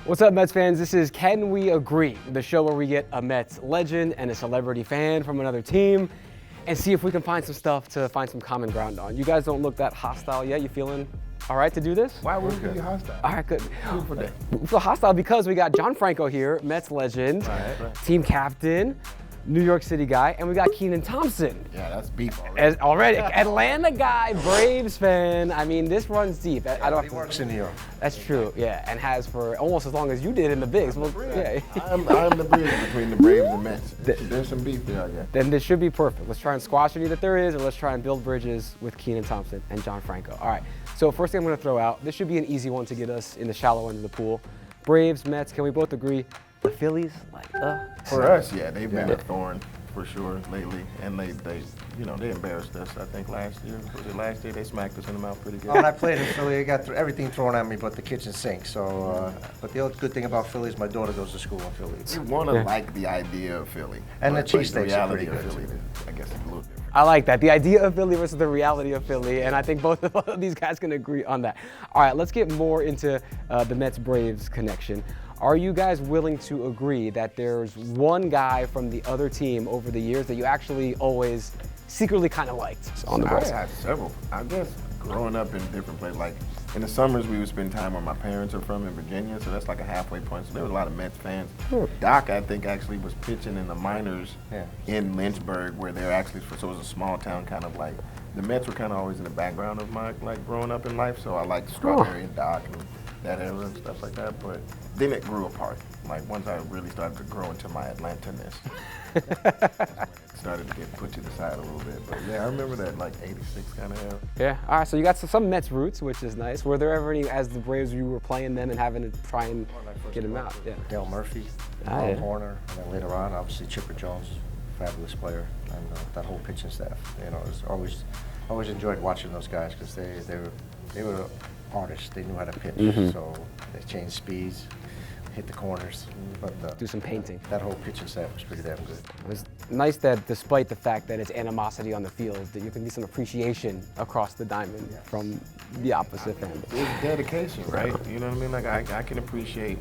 What's up, Mets fans? This is Can We Agree, the show where we get a Mets legend and a celebrity fan from another team and see if we can find some stuff to find some common ground on. You guys don't look that hostile yet. You feeling all right to do this? Why would we be hostile? All right, good. We feel hostile because we got John Franco here, Mets legend, team captain, New York City guy, and we got Kenan Thompson. Yeah, that's beef already. Atlanta guy, Braves fan. I mean, this runs deep. I don't. He works in New York. That's true. Yeah, and has for almost as long as you did in the Bigs. Well, yeah. I'm the bridge between the Braves and Mets. There's some beef there, yeah. Then this should be perfect. Let's try and squash any that there is, or let's try and build bridges with Kenan Thompson and John Franco. All right. So first thing I'm going to throw out. This should be an easy one to get us in the shallow end of the pool. Braves, Mets. Can we both agree? The Phillies, For us, yeah, they've been a thorn for sure lately, and they embarrassed us. I think last year they smacked us in the mouth pretty good. When I played in Philly, I got everything thrown at me but the kitchen sink. So, but the other good thing about Philly is my daughter goes to school in Philly. You want to like the idea of Philly, and the cheesesteaks are pretty good. Philly, I guess it's a little different. I like that. The idea of Philly versus the reality of Philly, and I think both of these guys can agree on that. All right, let's get more into the Mets-Braves connection. Are you guys willing to agree that there's one guy from the other team over the years that you actually always secretly kind of liked on the Braves? I had several. I guess growing up in different places, like in the summers we would spend time where my parents are from in Virginia, so that's like a halfway point. So there was a lot of Mets fans. Doc, I think, actually was pitching in the minors in Lynchburg, where they're actually, so it was a small town kind of like, the Mets were kind of always in the background of my growing up in life, so I liked Strawberry and Doc and that era and stuff like that, but then it grew apart. Like once I really started to grow into my Atlanta-ness, it started to get put to the side a little bit. But yeah, I remember that like 86 kind of era. Yeah, all right, so you got some Mets roots, which is nice. Were there ever any, as the Braves, you were playing them and having to try and get them out? Yeah. Dale Murphy, Paul Horner, and then later on, obviously Chipper Jones, fabulous player, and that whole pitching staff. You know, it was always enjoyed watching those guys because they were artists. They knew how to pitch, so they changed speeds, hit the corners, but do some painting. That whole pitching staff was pretty damn good. It was nice that despite the fact that it's animosity on the field, that you can be some appreciation across the diamond from the opposite fan. It's dedication, right? You know what I mean? Like I can appreciate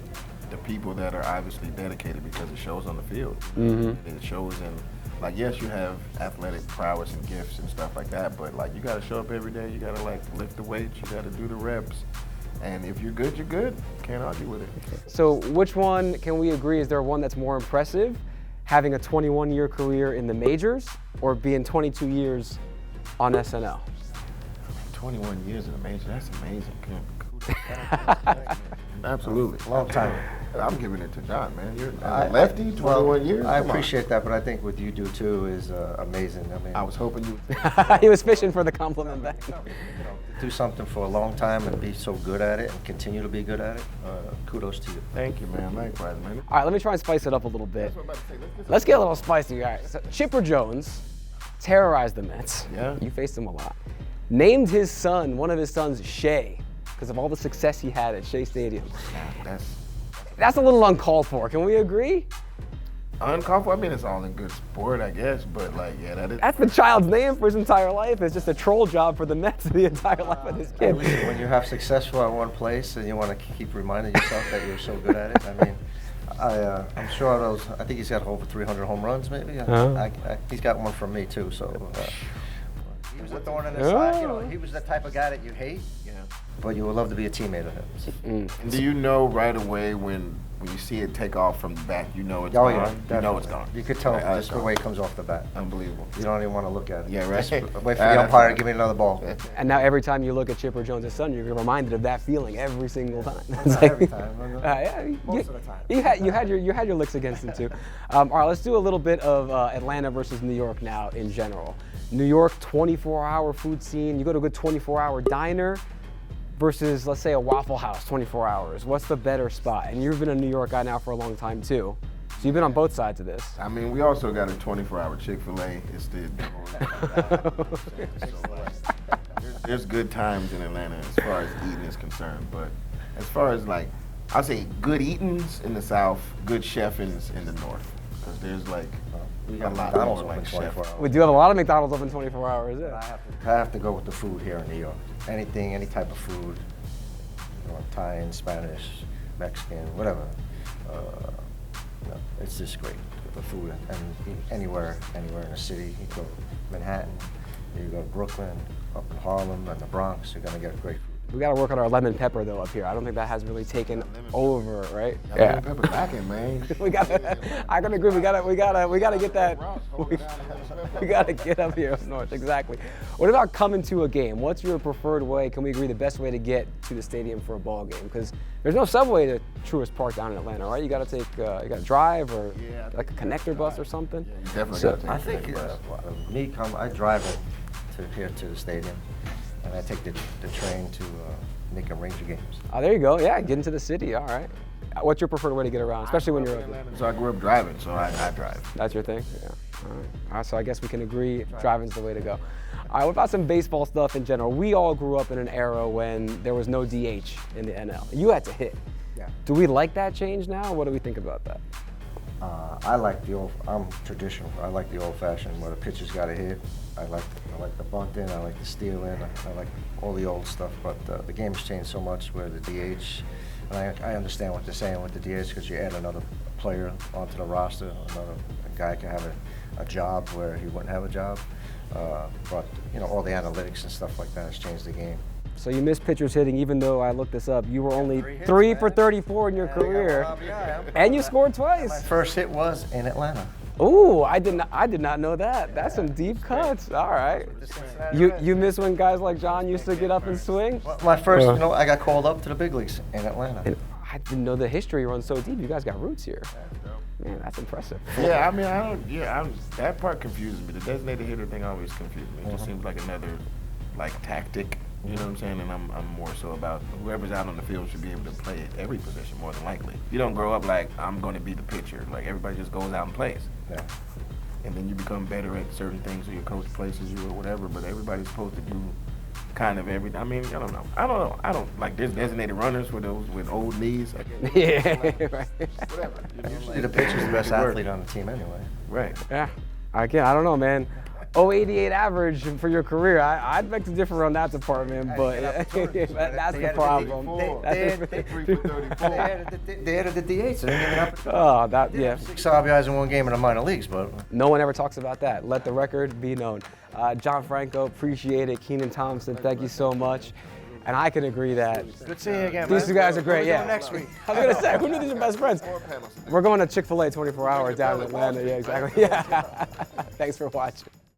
the people that are obviously dedicated because it shows on the field. It shows in, like, yes, you have athletic prowess and gifts and stuff like that, but like you got to show up every day. You got to like lift the weights. You got to do the reps. And if you're good, you're good. Can't argue with it. So which one can we agree, is there one that's more impressive? Having a 21-year career in the majors or being 22 years on SNL? 21 years in the majors, that's amazing. Absolutely. Long time. I'm giving it to John, man. You're a lefty, 21 years? I appreciate that, but I think what you do too is amazing. I mean, I was hoping you... He was fishing for the compliment back. Do something for a long time and be so good at it and continue to be good at it, kudos to you. Thank you, man. Likewise, man. All right, let me try and spice it up a little bit. Let's get a little spicy. All right, so Chipper Jones terrorized the Mets. Yeah. You faced him a lot. Named his son, one of his sons, Shea, because of all the success he had at Shea Stadium. That's a little uncalled for. Can we agree? Uncalled for? I mean, it's all in good sport, I guess, but like, yeah, that is. That's the child's name for his entire life. It's just a troll job for the Mets the entire life of this kid. When you're successful at one place and you want to keep reminding yourself that you're so good at it, I mean, I'm sure I think he's got over 300 home runs, maybe. He's got one from me too, so. He was a thorn in his side. You know, he was the type of guy that you hate, but you would love to be a teammate of him. And do you know right away when you see it take off from the back, you know it's gone? Yeah, you know it's gone. You could tell just the way it comes off the bat. Unbelievable. You don't even want to look at it. Yeah, right. Just wait for the umpire to give me another ball. And now every time you look at Chipper Jones' son, you're reminded of that feeling every single time. Not every time. Most of the time. You had your licks against him too. All right, let's do a little bit of Atlanta versus New York now in general. New York 24-hour food scene. You go to a good 24-hour diner versus, let's say, a Waffle House 24 hours. What's the better spot? And you've been a New York guy now for a long time too. So you've been on both sides of this. I mean, we also got a 24-hour Chick-fil-A. It's there's good times in Atlanta as far as eating is concerned, but as far as like, I'll say good eatings in the South, good chefings in the North. Because there's like we got a lot McDonald's more open like 24 hours. We do have a lot of McDonald's open 24 hours. Yeah. I have to go with the food here in New York. Anything, any type of food, Italian, Spanish, Mexican, whatever. It's just great, the food, and anywhere in the city. You go to Manhattan, you go to Brooklyn, up in Harlem, and the Bronx, you're gonna get great food. We got to work on our lemon pepper though up here. I don't think that has really taken over, right? Yeah. Lemon pepper's lacking, man. we got. I can agree. We got to get that. We got to get up here up north. Exactly. What about coming to a game? What's your preferred way? Can we agree the best way to get to the stadium for a ball game? Because there's no subway to Truist Park down in Atlanta, right? You got to take. You got to drive or like a connector bus or something. Yeah, you definitely got to take. I think I drive it to here to the stadium. And I take the train to Nick and Ranger games. Oh, there you go. Yeah, get into the city. All right. What's your preferred way to get around, especially when you're up here? So I grew up driving, so I drive. That's your thing? Yeah. All right. So I guess we can agree driving's the way to go. All right, what about some baseball stuff in general? We all grew up in an era when there was no DH in the NL. You had to hit. Yeah. Do we like that change now? What do we think about that? I like I'm traditional. I like the old-fashioned where the pitcher's got to hit. I like the bunt in. I like the steal in. I like all the old stuff. But the game's changed so much where the DH. And I understand what they're saying with the DH because you add another player onto the roster. A guy can have a job where he wouldn't have a job. But all the analytics and stuff like that has changed the game. So you missed pitchers hitting, even though I looked this up. You were only 3 for 34 in your career, and you scored twice. My first hit was in Atlanta. Ooh, I did not know that. That's some deep cuts. All right. You miss when guys like John used to get up and swing? Well, my first, I got called up to the big leagues in Atlanta. And I didn't know the history runs so deep. You guys got roots here. Man, that's impressive. Yeah, I mean, that part confuses me. The designated hitter thing always confused me. It just seems like another, tactic. You know what I'm saying? And I'm more so about whoever's out on the field should be able to play at every position more than likely. You don't grow up like, I'm going to be the pitcher. Like, everybody just goes out and plays. Yeah. And then you become better at certain things, or your coach places you or whatever, but everybody's supposed to do kind of everything. I mean, I don't know. I don't like, there's designated runners for those with old knees. Yeah, right. Whatever. Usually the pitcher's the best athlete on the team anyway. Right. Yeah. Again, I don't know, man. 0.88 average for your career. I'd beg to differ on that department, but that's the problem. They added the DH, so they didn't even have Oh, that, yeah. 6 RBIs in one game in the minor leagues, but No one ever talks about that. Let the record be known. John Franco, appreciate it. Kenan Thompson, thank you so much. And I can agree that good seeing you again. these two guys are great. Yeah. Next week. I was gonna say, who knew these are best friends? We're going to Chick-fil-A 24 hours down in Atlanta. Yeah, exactly. Yeah. Thanks for watching.